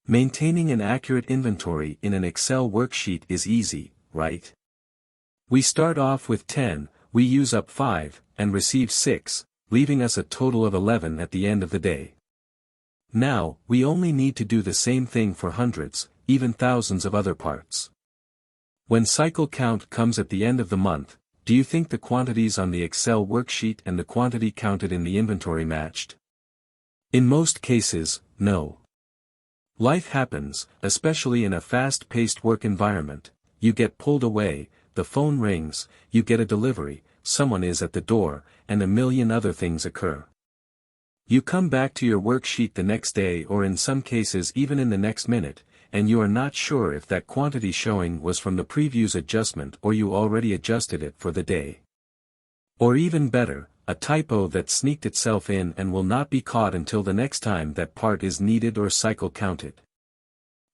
Maintaining an accurate inventory in an Excel worksheet is easy, right? We start off with 10, we use up 5, and receive 6, leaving us a total of 11 at the end of the day. Now, we only need to do the same thing for hundreds, even thousands of other parts. When cycle count comes at the end of the month, do you think the quantities on the Excel worksheet and the quantity counted in the inventory matched? In most cases, no. Life happens, especially in a fast-paced work environment. You get pulled away, the phone rings, you get a delivery, someone is at the door, and a million other things occur. You come back to your worksheet the next day or in some cases even in the next minute, and you are not sure if that quantity showing was from the previous adjustment or you already adjusted it for the day. Or even better, a typo that sneaked itself in and will not be caught until the next time that part is needed or cycle counted.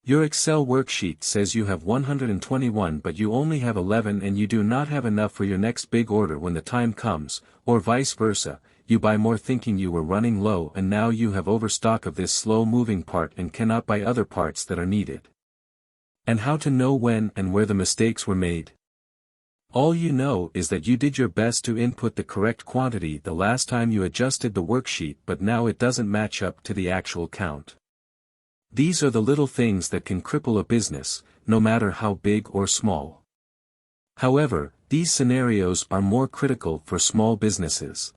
Your Excel worksheet says you have 121 but you only have 11 and you do not have enough for your next big order when the time comes, or vice versa, you buy more thinking you were running low and now you have overstock of this slow-moving part and cannot buy other parts that are needed. And how to know when and where the mistakes were made? All you know is that you did your best to input the correct quantity the last time you adjusted the worksheet but now it doesn't match up to the actual count. These are the little things that can cripple a business, no matter how big or small. However, these scenarios are more critical for small businesses.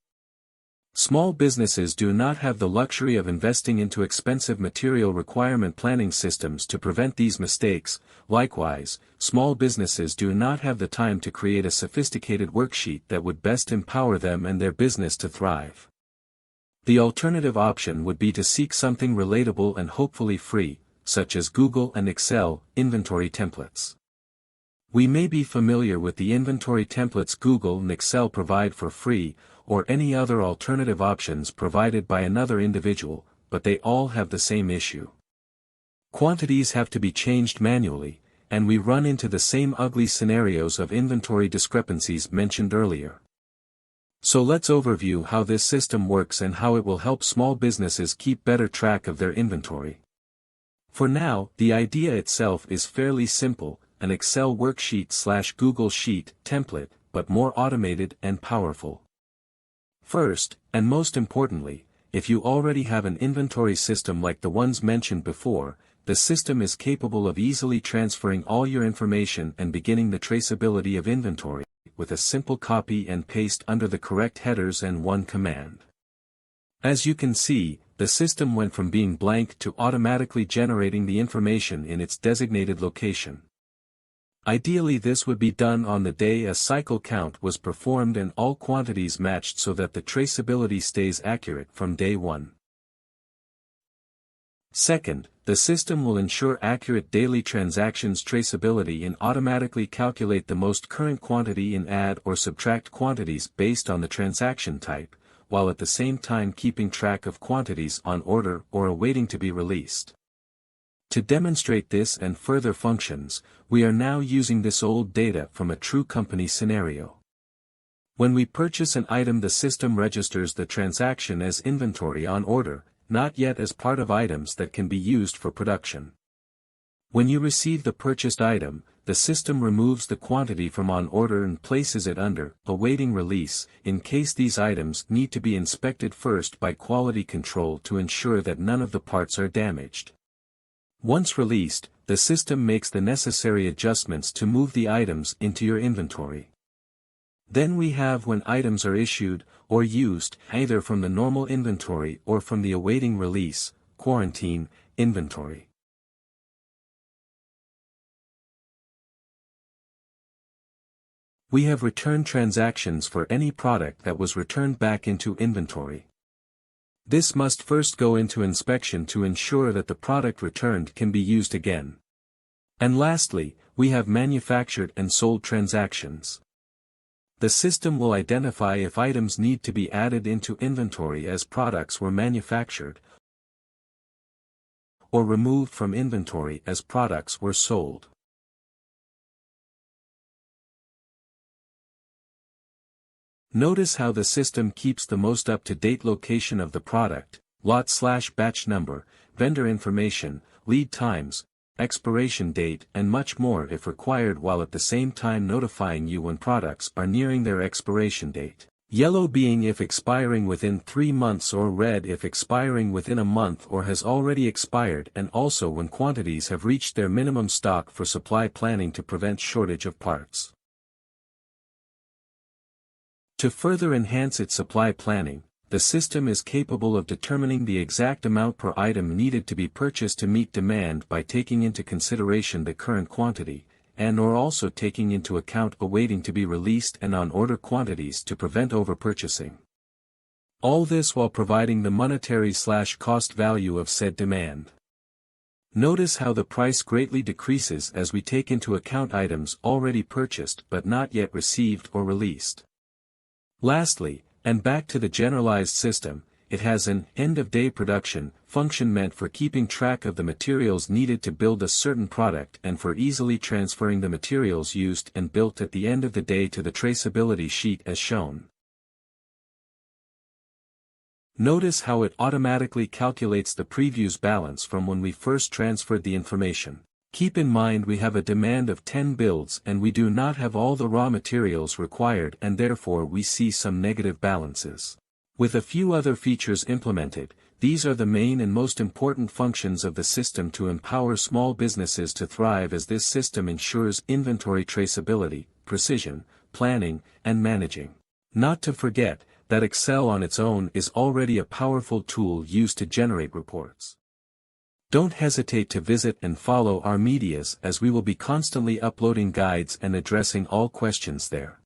Small businesses do not have the luxury of investing into expensive material requirement planning systems to prevent these mistakes. Likewise, small businesses do not have the time to create a sophisticated worksheet that would best empower them and their business to thrive. The alternative option would be to seek something relatable and hopefully free, such as Google and Excel inventory templates. We may be familiar with the inventory templates Google and Excel provide for free, or any other alternative options provided by another individual, but they all have the same issue. Quantities have to be changed manually, and we run into the same ugly scenarios of inventory discrepancies mentioned earlier. So let's overview how this system works and how it will help small businesses keep better track of their inventory. For now, the idea itself is fairly simple, an Excel worksheet/Google Sheet template, but more automated and powerful. First, and most importantly, if you already have an inventory system like the ones mentioned before, the system is capable of easily transferring all your information and beginning the traceability of inventory, with a simple copy and paste under the correct headers and one command. As you can see, the system went from being blank to automatically generating the information in its designated location. Ideally, this would be done on the day a cycle count was performed and all quantities matched so that the traceability stays accurate from day one. Second, the system will ensure accurate daily transactions traceability and automatically calculate the most current quantity and add or subtract quantities based on the transaction type, while at the same time keeping track of quantities on order or awaiting to be released. To demonstrate this and further functions, we are now using this old data from a true company scenario. When we purchase an item, the system registers the transaction as inventory on order, not yet as part of items that can be used for production. When you receive the purchased item, the system removes the quantity from on order and places it under awaiting release, in case these items need to be inspected first by quality control to ensure that none of the parts are damaged. Once released, the system makes the necessary adjustments to move the items into your inventory. Then we have when items are issued, or used, either from the normal inventory or from the awaiting release, quarantine, inventory. We have return transactions for any product that was returned back into inventory. This must first go into inspection to ensure that the product returned can be used again. And lastly, we have manufactured and sold transactions. The system will identify if items need to be added into inventory as products were manufactured, or removed from inventory as products were sold. Notice how the system keeps the most up-to-date location of the product, lot/batch number, vendor information, lead times, expiration date and much more if required, while at the same time notifying you when products are nearing their expiration date. Yellow being if expiring within 3 months, or red if expiring within a month or has already expired, and also when quantities have reached their minimum stock for supply planning to prevent shortage of parts. To further enhance its supply planning, the system is capable of determining the exact amount per item needed to be purchased to meet demand by taking into consideration the current quantity, and/or also taking into account awaiting to be released and on-order quantities to prevent overpurchasing. All this while providing the monetary/cost value of said demand. Notice how the price greatly decreases as we take into account items already purchased but not yet received or released. Lastly, and back to the generalized system, it has an end-of-day production function meant for keeping track of the materials needed to build a certain product and for easily transferring the materials used and built at the end of the day to the traceability sheet as shown. Notice how it automatically calculates the previews balance from when we first transferred the information. Keep in mind we have a demand of 10 builds and we do not have all the raw materials required, and therefore we see some negative balances. With a few other features implemented, these are the main and most important functions of the system to empower small businesses to thrive, as this system ensures inventory traceability, precision, planning, and managing. Not to forget that Excel on its own is already a powerful tool used to generate reports. Don't hesitate to visit and follow our medias, as we will be constantly uploading guides and addressing all questions there.